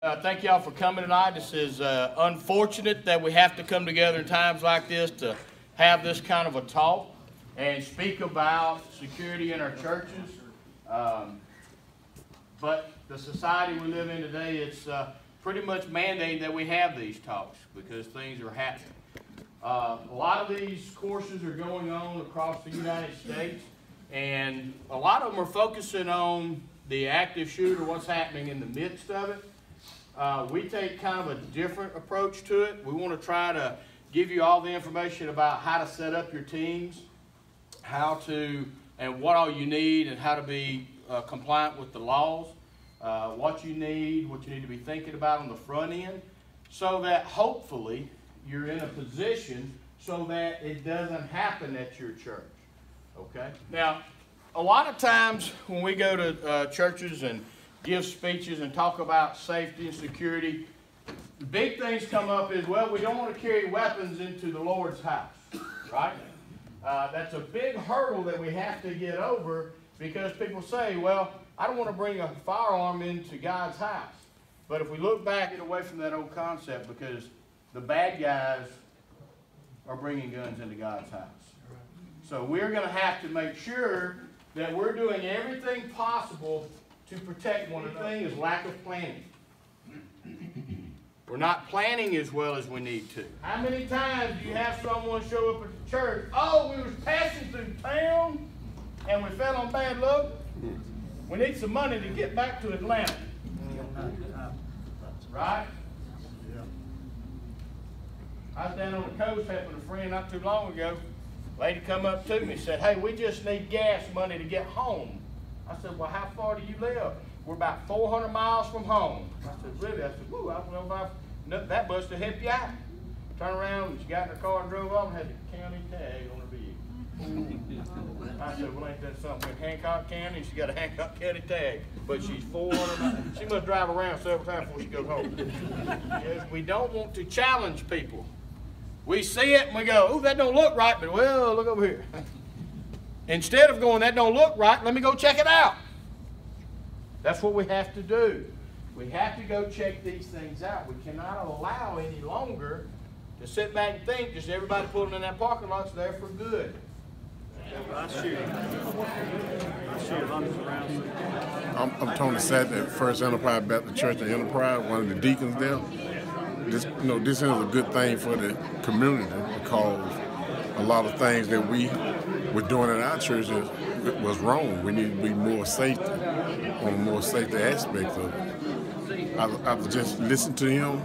Thank y'all for coming tonight. This is unfortunate that we have to come together in times like this to have this kind of a talk and speak about security in our churches. But the society we live in today, it's pretty much mandated that we have these talks because things are happening. A lot of these courses are going on across the United States, and a lot of them are focusing on the active shooter, what's happening in the midst of it. We take kind of a different approach to it. We want to try to give you all the information about how to set up your teams, how to, and what all you need, and how to be compliant with the laws, what you need to be thinking about on the front end, so that hopefully you're in a position so that it doesn't happen at your church. Okay? Now, a lot of times when we go to churches and give speeches and talk about safety and security, the big things come up is, well, we don't want to carry weapons into the Lord's house, right? That's a big hurdle that we have to get over because people say, well, I don't want to bring a firearm into God's house. But if we look back, get away from that old concept because the bad guys are bringing guns into God's house. So we're going to have to make sure that we're doing everything possible to protect one another. The thing is lack of planning. We're not planning as well as we need to. How many times do you have someone show up at the church? Oh, we was passing through town and we fell on bad luck. We need some money to get back to Atlanta. Right? I was down on the coast helping a friend not too long ago. Lady come up to me and said, hey, we just need gas money to get home. I said, well, how far do you live? We're about 400 miles from home. I said, really? I said, woo, I don't know if that bus to help you out. Turned around, and she got in her car and drove off and had the county tag on her vehicle. I said, well, ain't that something? In Hancock County, she got a Hancock County tag, but she's 400 miles. She must drive around several times before she goes home. Yes, we don't want to challenge people. We see it and we go, ooh, that don't look right, but well, look over here. Instead of going, that don't look right, let me go check it out. That's what we have to do. We have to go check these things out. We cannot allow any longer to sit back and think just everybody pulling in that parking lot's there for good. I shoot hundreds of rounds. I'm Tony Satt at First Enterprise Baptist Church in Enterprise, one of the deacons there. This is a good thing for the community because a lot of things that we were doing in our church was wrong. We need to be more safety, on a more safety aspect of it. I just listened to him.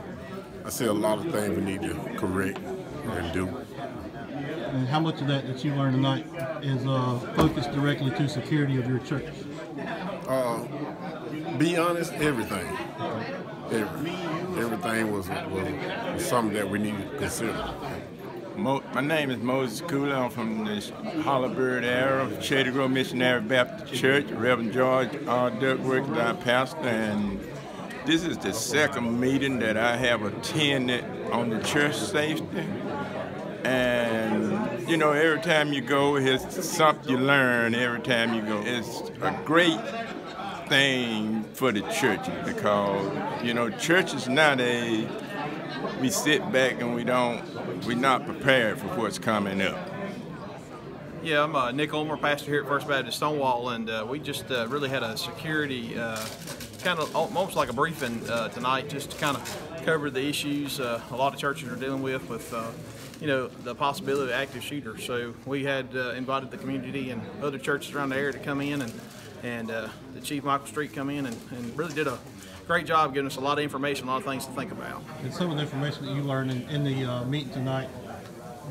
I see a lot of things we need to correct and do. And how much of that you learned tonight is focused directly to security of your church? Be honest, everything. Everything was something that we needed to consider. My name is Moses Cooler. I'm from the Hollowbird area, Shady Grove Missionary Baptist Church. Reverend George Duckworth is our pastor, and this is the second meeting that I have attended on the church safety. And you know, every time you go, it's something you learn every time you go. It's a great thing for the church because, you know, churches nowadays, we sit back and we're not prepared for what's coming up. Yeah, I'm Nick Ulmer, pastor here at First Baptist Stonewall, and we just really had a security, kind of almost like a briefing tonight, just to kind of cover the issues a lot of churches are dealing with you know, the possibility of active shooters. So we had invited the community and other churches around the area to come in, and the Chief Michael Street come in and really did a great job giving us a lot of information, a lot of things to think about. And some of the information that you learned in the meeting tonight,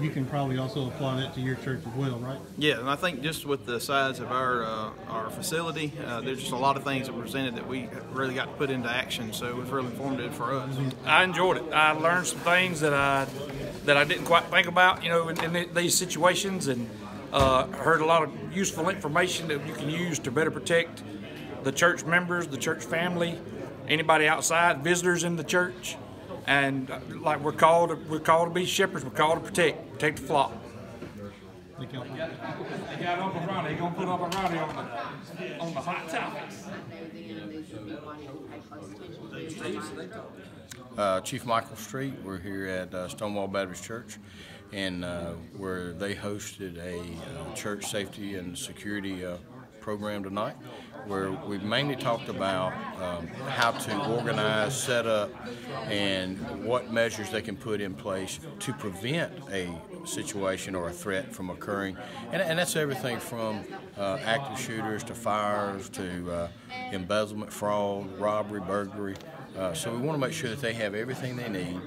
you can probably also apply that to your church as well, right? Yeah, and I think just with the size of our facility, there's just a lot of things that were presented that we really got to put into action, so it was really informative for us. I enjoyed it. I learned some things that I didn't quite think about, you know, in these situations, and heard a lot of useful information that you can use to better protect the church members, the church family, anybody outside, visitors in the church. And like we're called to be shepherds. We're called to protect the flock. They got Uncle Ronnie. He's gonna put Uncle Ronnie on the hot topics. Chief Michael Street. We're here at Stonewall Baptist Church, and where they hosted a church safety and security program tonight, where we mainly talked about how to organize, set up, and what measures they can put in place to prevent a situation or a threat from occurring. And that's everything from active shooters to fires to embezzlement, fraud, robbery, burglary. So we want to make sure that they have everything they need,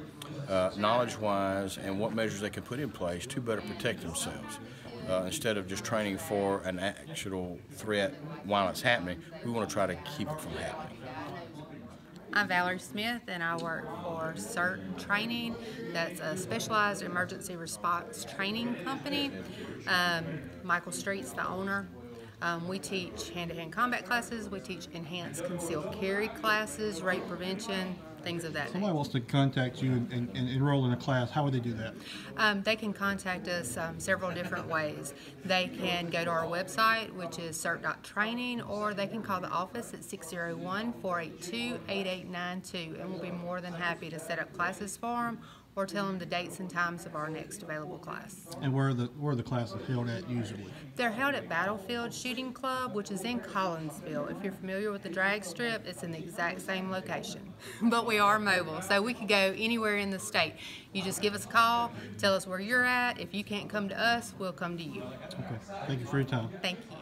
knowledge-wise, and what measures they can put in place to better protect themselves. Instead of just training for an actual threat while it's happening, we want to try to keep it from happening. I'm Valerie Smith, and I work for CERT Training. That's a specialized emergency response training company. Michael Street's the owner. We teach hand-to-hand combat classes. We teach enhanced concealed carry classes, rape prevention, things of that nature. Somebody wants to contact you and enroll in a class. How would they do that? They can contact us several different ways. They can go to our website, which is cert.training, or they can call the office at 601-482-8892, and we'll be more than happy to set up classes for them or tell them the dates and times of our next available class. And where are the classes held at usually? They're held at Battlefield Shooting Club, which is in Collinsville. If you're familiar with the drag strip, it's in the exact same location. But we are mobile, so we could go anywhere in the state. You just give us a call, tell us where you're at. If you can't come to us, we'll come to you. Okay. Thank you for your time. Thank you.